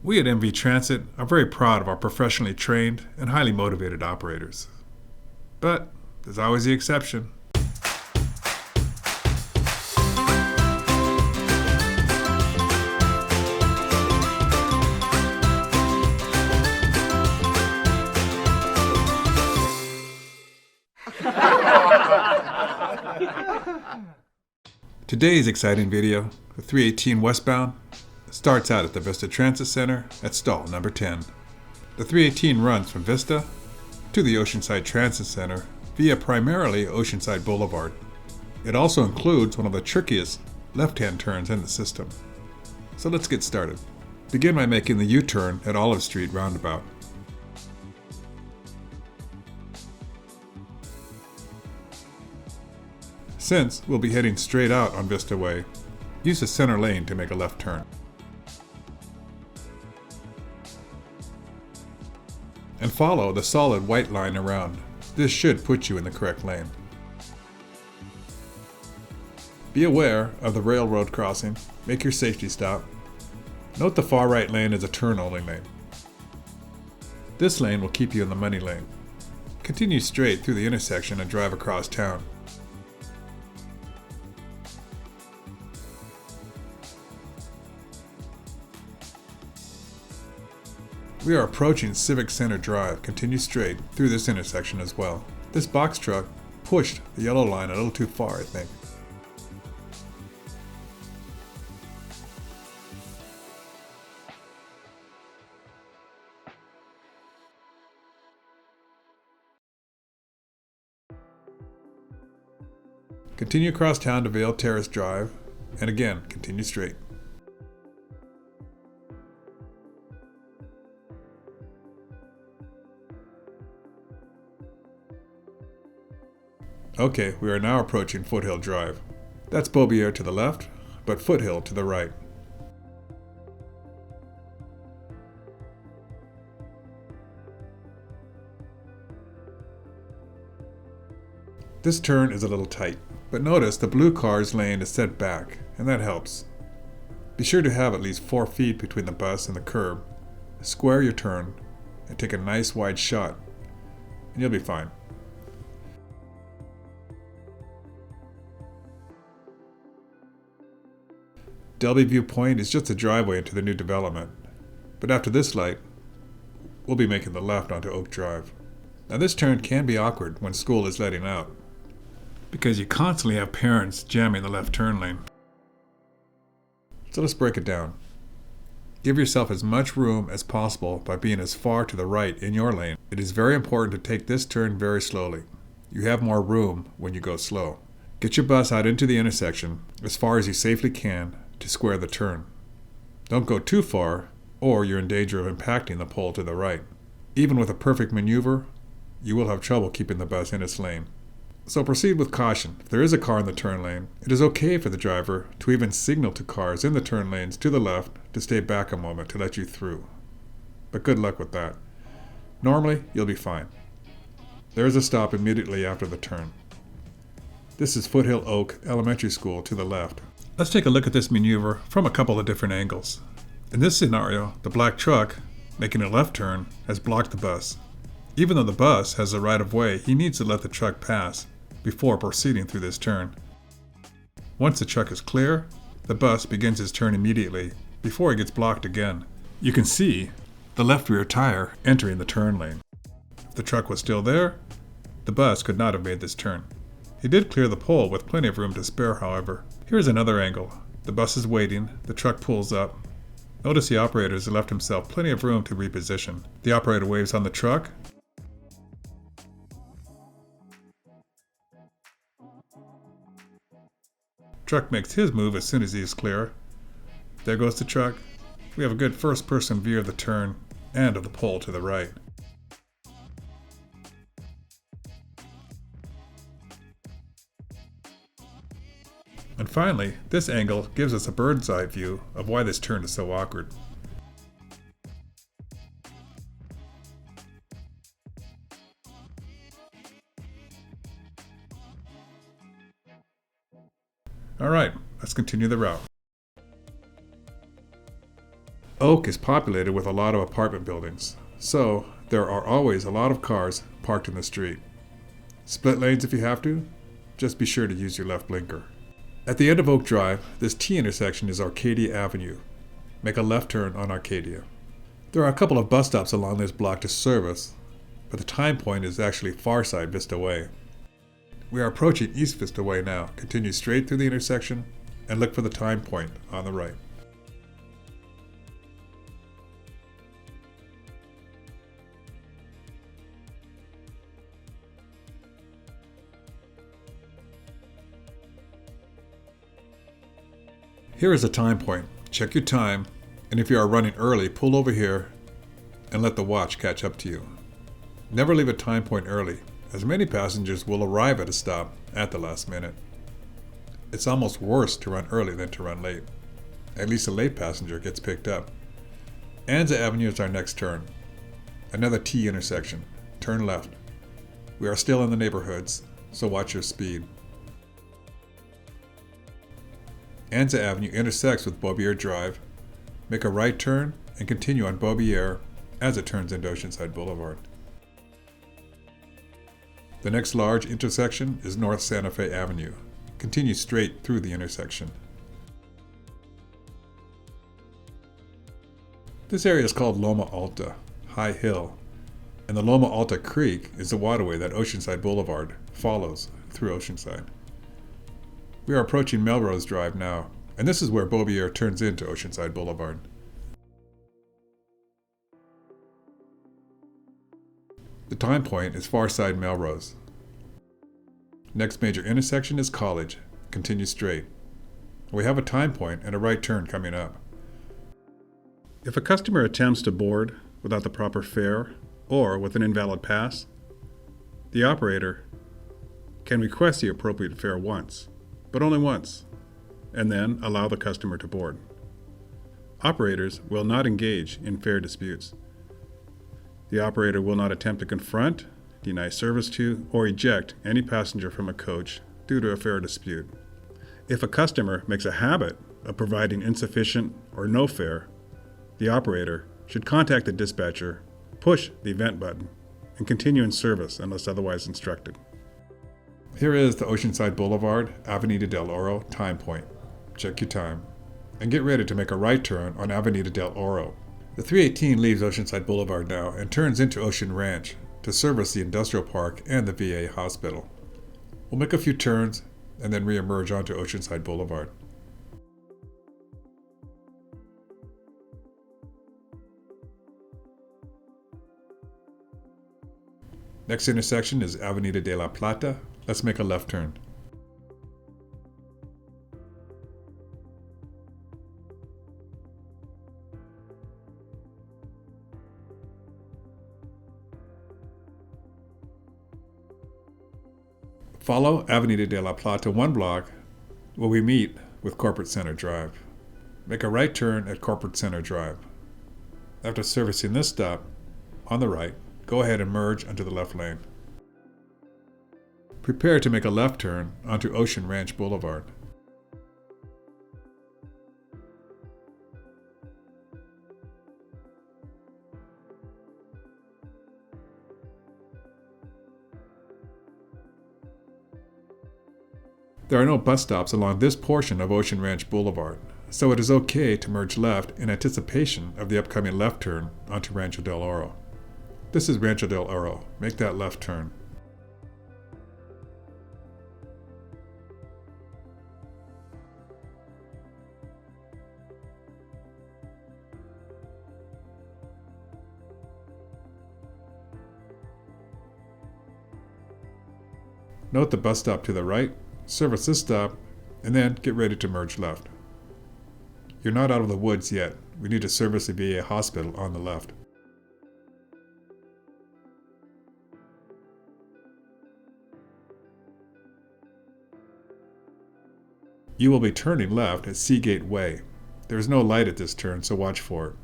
We at MV Transit are very proud of our professionally trained and highly motivated operators. But there's always the exception. Today's exciting video, the 318 westbound, starts out at the Vista Transit Center at stall number 10. The 318 runs from Vista to the Oceanside Transit Center via primarily Oceanside Boulevard. It also includes one of the trickiest left-hand turns in the system. So let's get started. Begin by making the U-turn at Olive Street roundabout. Since we'll be heading straight out on Vista Way, use the center lane to make a left turn. And follow the solid white line around. This should put you in the correct lane. Be aware of the railroad crossing. Make your safety stop. Note the far right lane is a turn-only lane. This lane will keep you in the money lane. Continue straight through the intersection and drive across town. We are approaching Civic Center Drive. Continue straight through this intersection as well. This box truck pushed the yellow line a little too far, I think. Continue across town to Vale Terrace Drive, and again, continue straight. Okay, we are now approaching Foothill Drive. That's Bobier to the left, but Foothill to the right. This turn is a little tight, but notice the blue car's lane is set back, and that helps. Be sure to have at least 4 feet between the bus and the curb. Square your turn, and take a nice wide shot, and you'll be fine. Delby Viewpoint is just a driveway into the new development, but after this light, we'll be making the left onto Oak Drive. Now this turn can be awkward when school is letting out, because you constantly have parents jamming the left turn lane. So let's break it down. Give yourself as much room as possible by being as far to the right in your lane. It is very important to take this turn very slowly. You have more room when you go slow. Get your bus out into the intersection as far as you safely can to square the turn. Don't go too far, or you're in danger of impacting the pole to the right. Even with a perfect maneuver, you will have trouble keeping the bus in its lane. So proceed with caution. If there is a car in the turn lane, it is okay for the driver to even signal to cars in the turn lanes to the left to stay back a moment to let you through. But good luck with that. Normally, you'll be fine. There is a stop immediately after the turn. This is Foothill Oak Elementary School to the left. Let's take a look at this maneuver from a couple of different angles. In this scenario, the black truck, making a left turn, has blocked the bus. Even though the bus has the right of way, he needs to let the truck pass before proceeding through this turn. Once the truck is clear, the bus begins his turn immediately before he gets blocked again. You can see the left rear tire entering the turn lane. If the truck was still there, the bus could not have made this turn. He did clear the pole with plenty of room to spare, however. Here's another angle. The bus is waiting, the truck pulls up. Notice the operator has left himself plenty of room to reposition. The operator waves on the truck. Truck makes his move as soon as he is clear. There goes the truck. We have a good first-person view of the turn and of the pole to the right. And finally, this angle gives us a bird's eye view of why this turn is so awkward. Alright, let's continue the route. Oak is populated with a lot of apartment buildings, so there are always a lot of cars parked in the street. Split lanes if you have to, just be sure to use your left blinker. At the end of Oak Drive, this T intersection is Arcadia Avenue. Make a left turn on Arcadia. There are a couple of bus stops along this block to service, but the time point is actually far side Vista Way. We are approaching East Vista Way now. Continue straight through the intersection and look for the time point on the right. Here is a time point. Check your time, and if you are running early, pull over here and let the watch catch up to you. Never leave a time point early, as many passengers will arrive at a stop at the last minute. It's almost worse to run early than to run late. At least a late passenger gets picked up. Anza Avenue is our next turn. Another T intersection. Turn left. We are still in the neighborhoods, so watch your speed. Anza Avenue intersects with Bobier Drive. Make a right turn and continue on Bobier as it turns into Oceanside Boulevard. The next large intersection is North Santa Fe Avenue. Continue straight through the intersection. This area is called Loma Alta, High Hill, and the Loma Alta Creek is the waterway that Oceanside Boulevard follows through Oceanside. We are approaching Melrose Drive now, and this is where Bobier turns into Oceanside Boulevard. The time point is far side Melrose. Next major intersection is College. Continue straight. We have a time point and a right turn coming up. If a customer attempts to board without the proper fare or with an invalid pass, the operator can request the appropriate fare once, but only once, and then allow the customer to board. Operators will not engage in fare disputes. The operator will not attempt to confront, deny service to, or eject any passenger from a coach due to a fare dispute. If a customer makes a habit of providing insufficient or no fare, the operator should contact the dispatcher, push the event button, and continue in service unless otherwise instructed. Here is the Oceanside Boulevard, Avenida del Oro time point. Check your time, and get ready to make a right turn on Avenida del Oro. The 318 leaves Oceanside Boulevard now and turns into Ocean Ranch to service the industrial park and the VA hospital. We'll make a few turns and then re-emerge onto Oceanside Boulevard. Next intersection is Avenida de la Plata. Let's make a left turn. Follow Avenida de la Plata one block where we meet with Corporate Center Drive. Make a right turn at Corporate Center Drive. After servicing this stop, on the right, go ahead and merge onto the left lane. Prepare to make a left turn onto Ocean Ranch Boulevard. There are no bus stops along this portion of Ocean Ranch Boulevard, so it is okay to merge left in anticipation of the upcoming left turn onto Rancho del Oro. This is Rancho del Oro. Make that left turn. Note the bus stop to the right, service this stop, and then get ready to merge left. You're not out of the woods yet. We need to service the VA hospital on the left. You will be turning left at Seagate Way. There is no light at this turn, so watch for it.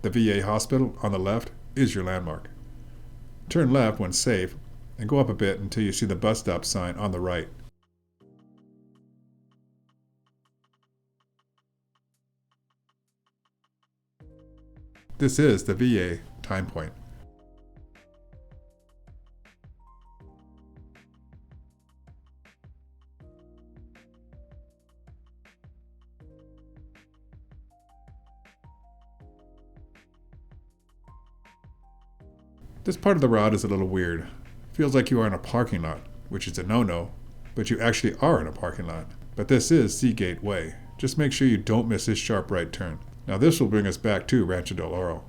The VA hospital on the left is your landmark. Turn left when safe and go up a bit until you see the bus stop sign on the right. This is the VA time point. This part of the route is a little weird. Feels like you are in a parking lot, which is a no-no, but you actually are in a parking lot. But this is Seagate Way. Just make sure you don't miss this sharp right turn. Now this will bring us back to Rancho del Oro.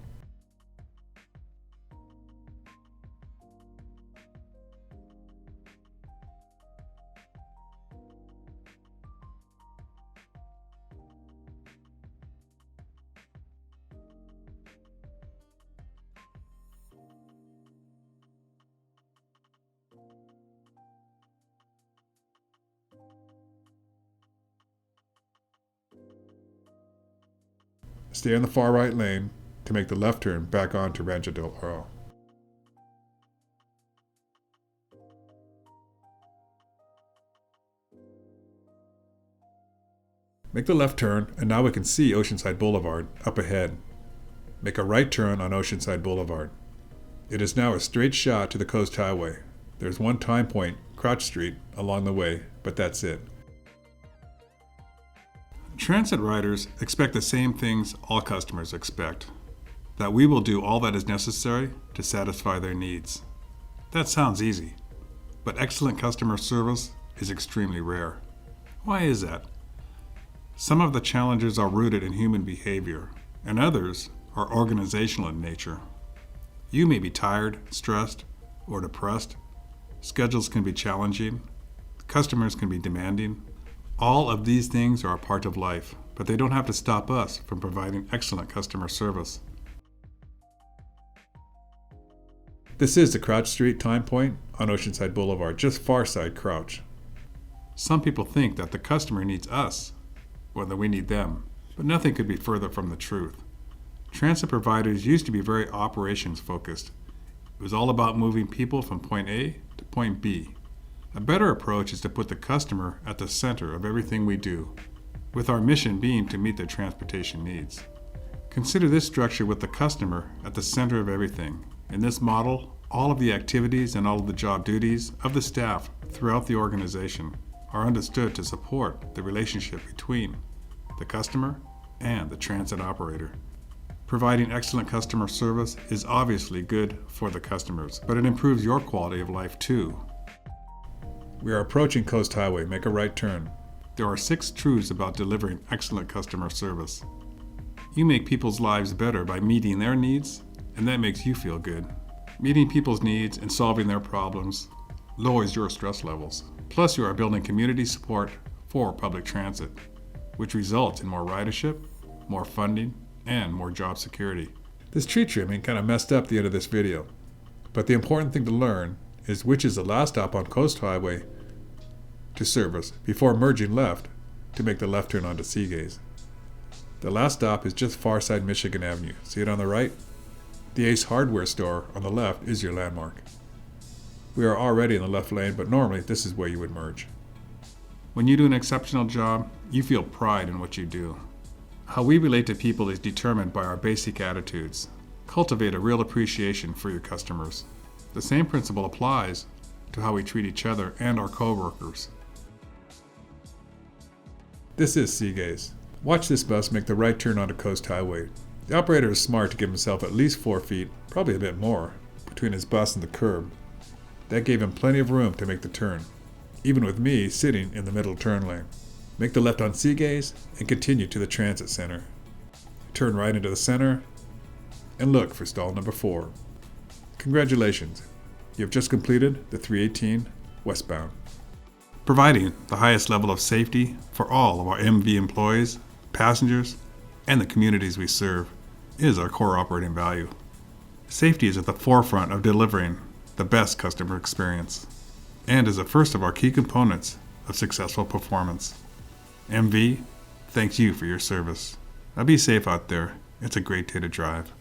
Stay on the far right lane to make the left turn back onto Rancho del Oro. Make the left turn, and now we can see Oceanside Boulevard up ahead. Make a right turn on Oceanside Boulevard. It is now a straight shot to the Coast Highway. There's one time point, Crotch Street, along the way, but that's it. Transit riders expect the same things all customers expect, that we will do all that is necessary to satisfy their needs. That sounds easy, but excellent customer service is extremely rare. Why is that? Some of the challenges are rooted in human behavior, and others are organizational in nature. You may be tired, stressed, or depressed. Schedules can be challenging. Customers can be demanding. All of these things are a part of life, but they don't have to stop us from providing excellent customer service. This is the Crouch Street time point on Oceanside Boulevard, just far side Crouch. Some people think that the customer needs us, or that we need them, but nothing could be further from the truth. Transit providers used to be very operations focused. It was all about moving people from point A to point B. A better approach is to put the customer at the center of everything we do, with our mission being to meet their transportation needs. Consider this structure with the customer at the center of everything. In this model, all of the activities and all of the job duties of the staff throughout the organization are understood to support the relationship between the customer and the transit operator. Providing excellent customer service is obviously good for the customers, but it improves your quality of life too. We are approaching Coast Highway. Make a right turn. There are 6 truths about delivering excellent customer service. You make people's lives better by meeting their needs, and that makes you feel good. Meeting people's needs and solving their problems lowers your stress levels. Plus, you are building community support for public transit, which results in more ridership, more funding, and more job security. This tree trimming kind of messed up the end of this video, but the important thing to learn is which is the last stop on Coast Highway to service before merging left to make the left turn onto Seagaze. The last stop is just far side Michigan Avenue. See it on the right? The Ace Hardware store on the left is your landmark. We are already in the left lane, but normally this is where you would merge. When you do an exceptional job, you feel pride in what you do. How we relate to people is determined by our basic attitudes. Cultivate a real appreciation for your customers. The same principle applies to how we treat each other and our co-workers. This is Seagaze. Watch this bus make the right turn onto Coast Highway. The operator is smart to give himself at least 4 feet, probably a bit more, between his bus and the curb. That gave him plenty of room to make the turn, even with me sitting in the middle turn lane. Make the left on Seagaze and continue to the transit center. Turn right into the center and look for stall number 4. Congratulations, you have just completed the 318 westbound. Providing the highest level of safety for all of our MV employees, passengers, and the communities we serve is our core operating value. Safety is at the forefront of delivering the best customer experience and is the first of our key components of successful performance. MV, thanks you for your service. Now be safe out there. It's a great day to drive.